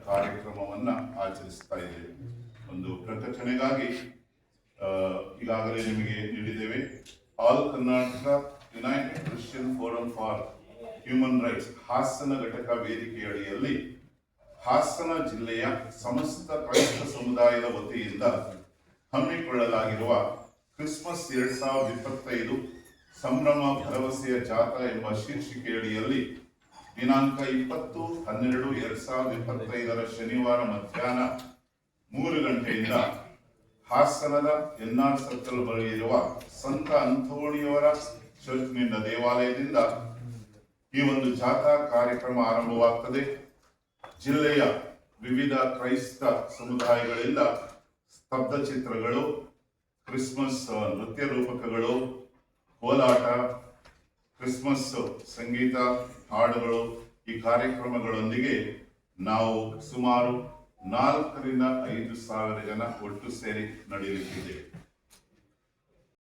ಕಾರ್ಯಕ್ರಮವನ್ನ ಆಚರಿಸ್ತಾ ಇದ್ದೇವೆ. ಒಂದು ಪ್ರಕಟಣೆಗಾಗಿ ಈಗಾಗಲೇ ನಿಮಗೆ ನೀಡಿದ್ದೇವೆ. All Karnataka United Christian forum for human rights Hassan ಘಟಕ ವೇದಿಕೆಯ ಅಡಿಯಲ್ಲಿ ಹಾಸನ ಜಿಲ್ಲೆಯ ಸಮಸ್ತ ಕ್ರೈಸ್ತ ಸಮುದಾಯದ ವತಿಯಿಂದ ಹಮ್ಮಿಕೊಳ್ಳಲಾಗಿರುವ ಕ್ರಿಸ್ಮಸ್ 2025 ಸಂಭ್ರಮ ಭರವಸೆಯ ಜಾಥಾ ಎಂಬ ಶೀರ್ಷಿಕೆಯಡಿಯಲ್ಲಿ ದಿನಾಂಕ 20/12/2025 ಶನಿವಾರ ಮಧ್ಯಾಹ್ನ 3 ಗಂಟೆಯಿಂದ ಹಾಸನದ ಎನ್ಆರ್ ಸರ್ಕಲ್ ಬಳಿ ಇರುವ ಸಂತ ಅಂತೋಣಿಯವರ ಚರ್ಚ್ನಿಂದ ದೇವಾಲಯದಿಂದ ಈ ಒಂದು ಜಾಥಾ ಕಾರ್ಯಕ್ರಮ ಆರಂಭವಾಗ್ತದೆ. ಜಿಲ್ಲೆಯ ವಿವಿಧ ಕ್ರೈಸ್ತ ಸಮುದಾಯಗಳಿಂದ ಸ್ತಬ್ಧ ಚಿತ್ರಗಳು, ಕ್ರಿಸ್ಮಸ್ ನೃತ್ಯ ರೂಪಕಗಳು, ಕೋಲಾಟ, ಕ್ರಿಸ್ಮಸ್ ಸಂಗೀತ ಹಾಡುಗಳು ಈ ಕಾರ್ಯಕ್ರಮಗಳೊಂದಿಗೆ ನಾವು ಸುಮಾರು 4,000 ರಿಂದ 5,000 ಜನ ಒಟ್ಟು ಸೇರಿ ನಡೆಯಲಿದ್ದೇವೆ.